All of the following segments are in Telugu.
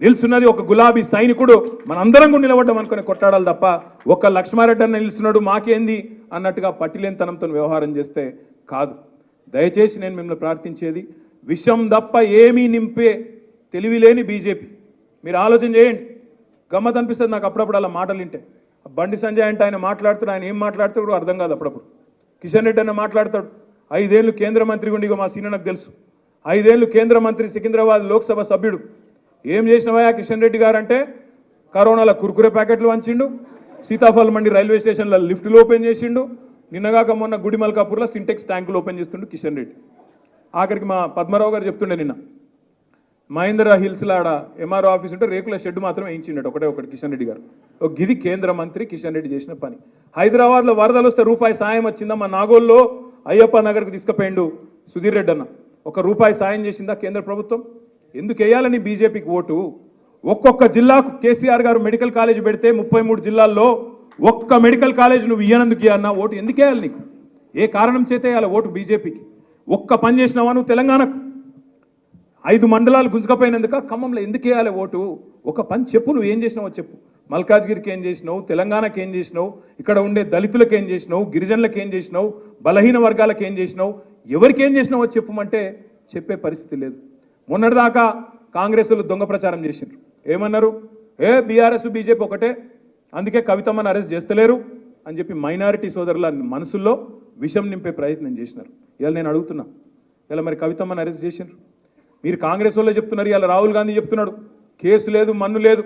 నిల్చున్నది ఒక గులాబీ సైనికుడు మనందరం కూడా నిలబడ్డం అనుకుని కొట్టాడాలి తప్ప ఒక లక్ష్మారెడ్డి అన్న నిల్చున్నాడు మాకేంది అన్నట్టుగా పట్టిలేనితనంతో వ్యవహారం చేస్తే కాదు. దయచేసి నేను మిమ్మల్ని ప్రార్థించేది విషం తప్ప ఏమీ నింపే తెలివిలేని బీజేపీ. మీరు ఆలోచన చేయండి. గమ్మత్ అనిపిస్తుంది నాకు అప్పుడప్పుడు అలా మాటలు వింటే. బండి సంజయ్ అంటే ఆయన మాట్లాడుతాడు, ఆయన ఏం మాట్లాడతాడు అర్థం కాదు. అప్పుడప్పుడు కిషన్ రెడ్డి అన్న మాట్లాడతాడు, 5 ఏళ్ళు కేంద్ర మంత్రి ఉండి మా సీనియర్ నాకు తెలుసు, 5 ఏళ్ళు కేంద్ర మంత్రి, సికింద్రాబాద్ లోక్సభ సభ్యుడు. ఏం చేసినవా కిషన్ రెడ్డి గారు అంటే కరోనాలో కుర్కురే ప్యాకెట్లు వంచిండు, సీతాఫల్ మండి రైల్వే స్టేషన్లో లిఫ్టులు ఓపెన్ చేసిండు, నిన్నగాక మొన్న గుడిమల్కాపూర్లో సింటెక్స్ ట్యాంకులు ఓపెన్ చేస్తుండు కిషన్ రెడ్డి. ఆఖరికి మా పద్మరావు గారు చెప్తుండే నిన్న మహేంద్ర హిల్స్లో ఆడ ఎంఆర్ఓ ఆఫీస్ ఉంటే రేకుల షెడ్ మాత్రం వేయించిండట ఒకటి కిషన్ రెడ్డి గారు. ఒక గిది కేంద్ర మంత్రి కిషన్ రెడ్డి చేసిన పని. హైదరాబాద్లో వరదలు వస్తే రూపాయి సాయం వచ్చిందా? మా నాగోల్లో అయ్యప్ప నగర్కి తీసుకుపోయిండు సుధీర్ రెడ్డి అన్న. ₹1 సాయం చేసిందా కేంద్ర ప్రభుత్వం? ఎందుకు వేయాలని బీజేపీకి ఓటు? ఒక్కొక్క జిల్లాకు కేసీఆర్ గారు మెడికల్ కాలేజ్ పెడితే 33 జిల్లాల్లో ఒక్క మెడికల్ కాలేజ్ నువ్వు ఇయ్యనందుకు ఇయ్యన్నా ఓటు ఎందుకు వేయాలి నీకు? ఏ కారణం చేత వేయాలి ఓటు బీజేపీకి? ఒక్క పని చేసినావా నువ్వు తెలంగాణకు? 5 మండలాలు గుంజుకపోయినందుక ఖమ్మంలో ఎందుకు వేయాలి ఓటు? ఒక పని చెప్పు, నువ్వు ఏం చేసినావో చెప్పు. మల్కాజ్గిరికి ఏం చేసినావు, తెలంగాణకి ఏం చేసినావు, ఇక్కడ ఉండే దళితులకు ఏం చేసినావు, గిరిజనులకు ఏం చేసినావు, బలహీన వర్గాలకు ఏం చేసినావు, ఎవరికి ఏం చేసినావో చెప్పమంటే చెప్పే పరిస్థితి లేదు. మొన్నటిదాకా కాంగ్రెస్లు దొంగ ప్రచారం చేసిండ్రు. ఏమన్నారు? బీఆర్ఎస్ బీజేపీ ఒకటే, అందుకే కవితమ్మని అరెస్ట్ చేస్తలేరు అని చెప్పి మైనారిటీ సోదరుల మనసుల్లో విషం నింపే ప్రయత్నం చేసినారు. ఇవాళ నేను అడుగుతున్నా, ఇలా మరి కవితమ్మని అరెస్ట్ చేసిండ్రు, మీరు కాంగ్రెస్ వాళ్ళే చెప్తున్నారు, ఇలా రాహుల్ గాంధీ చెప్తున్నాడు కేసు లేదు, మన్ను లేదు,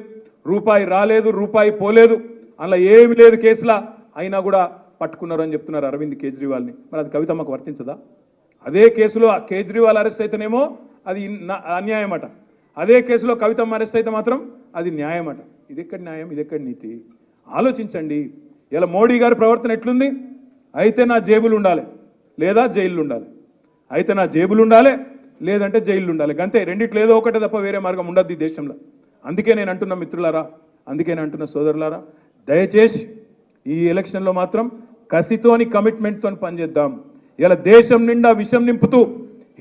రూపాయి రాలేదు, రూపాయి పోలేదు, అలా ఏమి లేదు కేసులా, అయినా కూడా పట్టుకున్నారు అని చెప్తున్నారు అరవింద్ కేజ్రీవాల్ని. మరి అది కవితమ్మకు వర్తించదా? అదే కేసులో కేజ్రీవాల్ అరెస్ట్ అయితేనేమో అది అన్యాయం అట, అదే కేసులో కవితమ్మ అరెస్ట్ అయితే మాత్రం అది న్యాయం అట. ఇది ఎక్కడి న్యాయం, ఇది ఎక్కడి నీతి? ఆలోచించండి. ఇలా మోడీ గారి ప్రవర్తన ఎట్లుంది? అయితే నా జేబులు ఉండాలి లేదా జైళ్ళు ఉండాలి, అయితే నా జేబులు ఉండాలి లేదంటే జైళ్ళు ఉండాలి, అంతే. రెండిట్లో ఏదో ఒకటే తప్ప వేరే మార్గం ఉండద్దు ఈ దేశంలో. అందుకే నేను అంటున్న మిత్రులారా, అందుకే నేను అంటున్న సోదరులారా, దయచేసి ఈ ఎలక్షన్లో మాత్రం కసితోని కమిట్మెంట్తో పనిచేద్దాం. ఇలా దేశం నిండా విషం నింపుతూ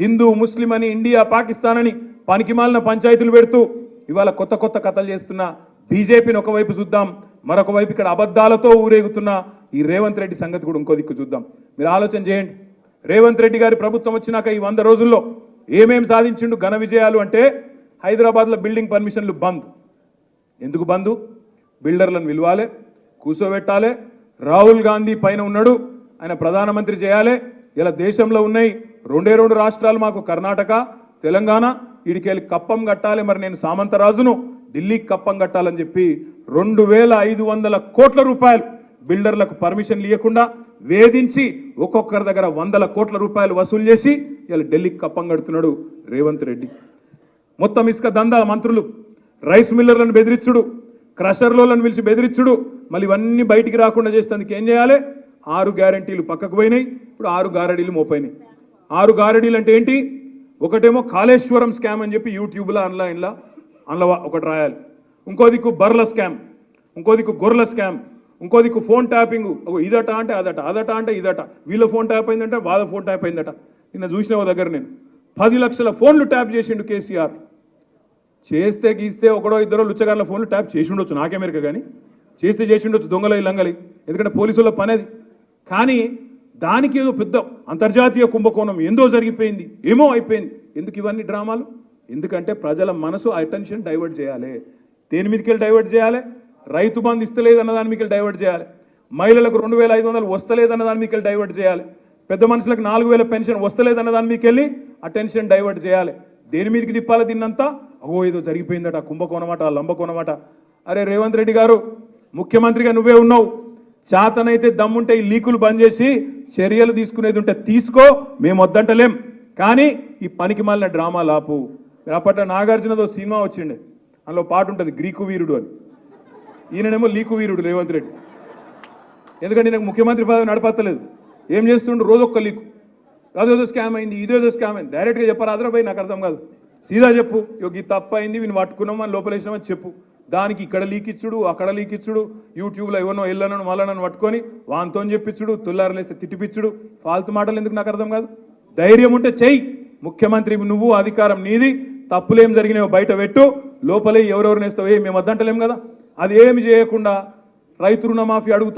హిందూ ముస్లిం అని ఇండియా పాకిస్తాన్ అని పనికిమాలిన పంచాయతీలు పెడుతూ ఇవాళ కొత్త కొత్త కథలు చేస్తున్న బీజేపీని ఒకవైపు చూద్దాం, మరొక వైపు ఇక్కడ అబద్ధాలతో ఊరేగుతున్న ఈ రేవంత్ రెడ్డి సంగతి కూడా ఇంకో దిక్కు చూద్దాం. మీరు ఆలోచన చేయండి. రేవంత్ రెడ్డి గారి ప్రభుత్వం వచ్చినాక ఈ 100 రోజుల్లో ఏమేం సాధించిండు ఘన విజయాలు అంటే, హైదరాబాద్లో బిల్డింగ్ పర్మిషన్లు బంద్. ఎందుకు బంద్? బిల్డర్లను విలువాలే, కూర్చోబెట్టాలి, రాహుల్ గాంధీ పైన ఉన్నాడు, ఆయన ప్రధానమంత్రి చేయాలి. ఇలా దేశంలో ఉన్నాయి 2 రాష్ట్రాలు మాకు, కర్ణాటక తెలంగాణ, ఈడికెళ్ళి కప్పం కట్టాలి. మరి నేను సామంతరాజును ఢిల్లీకి కప్పం కట్టాలని చెప్పి 2500 కోట్ల రూపాయలు బిల్డర్లకు పర్మిషన్లు ఇవ్వకుండా వేధించి ఒక్కొక్కరి దగ్గర 100 కోట్ల రూపాయలు వసూలు చేసి ఇలా ఢిల్లీకి కప్పం కడుతున్నాడు రేవంత్ రెడ్డి. మొత్తం ఇసుక దందా మంత్రులు, రైస్ మిల్లర్లను బెదిరించుడు, క్రషర్లను పిలిచి బెదిరించుడు, మళ్ళీ ఇవన్నీ బయటికి రాకుండా చేసేందుకు ఏం చేయాలి? 6 గ్యారంటీలు పక్కకు పోయినాయి, ఇప్పుడు 6 గారడీలు మోపోయినాయి. 6 గారడీలు అంటే ఏంటి? ఒకటేమో కాళేశ్వరం స్కామ్ అని చెప్పి యూట్యూబ్లో ఆన్లైన్లో ఒకటి రాయాలి, ఇంకో దిక్కు బర్ల స్కామ్, ఇంకో దిక్కు గొర్రెల స్కామ్, ఇంకో దిక్కు ఫోన్ ట్యాపింగ్, ఇదట అంటే అదట, అదట అంటే ఇదట, వీళ్ళ ఫోన్ ట్యాప్ అయిందంటే వాళ్ళ ఫోన్ ట్యాప్ అయిందట. నిన్న చూసిన ఓ దగ్గర నేను 10 లక్షల ఫోన్లు ట్యాప్ చేసిండు కేసీఆర్. చేస్తే గీస్తే ఒకడో ఇద్దరో లుచ్చగారుల ఫోన్లు ట్యాప్ చేసి ఉండొచ్చు, నాకెమెరిక కానీ చేస్తే చేసి ఉండొచ్చు, దొంగలై లంగలి, ఎందుకంటే పోలీసుల పని అది. కానీ దానికి ఏదో పెద్ద అంతర్జాతీయ కుంభకోణం ఏందో జరిగిపోయింది, ఏమో అయిపోయింది. ఎందుకు ఇవన్నీ డ్రామాలు? ఎందుకంటే ప్రజల మనసు అటెన్షన్ డైవర్ట్ చేయాలి. దేని మీదకెళ్ళి డైవర్ట్ చేయాలి? రైతు బంధు ఇస్తలేదు అన్న దాని మీదకెళ్ళి డైవర్ట్ చేయాలి, మహిళలకు 2500 వస్తలేదన్న దాని మీదకెళ్ళి డైవర్ట్ చేయాలి, పెద్ద మనుషులకు 4000 పెన్షన్ వస్తలేదన్న దాని మీదకెళ్ళి అటెన్షన్ డైవర్ట్ చేయాలి. దేని మీదకి తిప్పాలి దీన్నంతా? ఏదో జరిగిపోయిందట, కుంభకోణమాట, లంబకోణమాట. అరే రేవంత్ రెడ్డి గారు, ముఖ్యమంత్రిగా నువ్వే ఉన్నావు, చేతనైతే దమ్ముంటే ఈ లీకులు బంద్ చేసి చర్యలు తీసుకునేది ఉంటే తీసుకో, మేము వద్దంటలేం, కానీ ఈ పనికి మాలిన డ్రామాలు ఆపు. అప్పట్లో నాగార్జునదో సినిమా వచ్చిండే, అందులో పాట ఉంటుంది గ్రీకు వీరుడు అని. ఈయననేమో లీకు వీరుడు రేవంత్ రెడ్డి. ఎందుకంటే నాకు ముఖ్యమంత్రి పదవి నడపత్తలేదు, ఏం చేస్తుండ్రు? రోజొక్క లీకు, అదేదో స్కామ్ అయింది, ఇదేదో స్కామ్ అయింది. డైరెక్ట్గా చెప్పారు ఆదరబాయి, నాకు అర్థం కాదు, సీదా చెప్పు, ఈ తప్పు అయింది, వీని పట్టుకున్నామని లోపలేసినామని చెప్పు. దానికి ఇక్కడ లీక్ ఇచ్చుడు, అక్కడ లీక్ ఇచ్చుడు, యూట్యూబ్లో ఎవరినో ఎల్లనను మళ్ళనను పట్టుకొని వాంతో చెప్పించుడు, తుల్లారలేస్తే తిట్టిపిచ్చుడు, ఫాల్తు మాటలు ఎందుకు నాకు అర్థం కాదు. ధైర్యం ఉంటే చెయ్యి, ముఖ్యమంత్రి నువ్వు, అధికారం నీది, తప్పులేం జరిగినాయో బయట పెట్టు, లోపలే ఎవరెవరిని వేస్తావే మేము వద్దంటలేం కదా అది ఏమి చేయకుండా రైతు రుణమాఫీ అడుగుతారు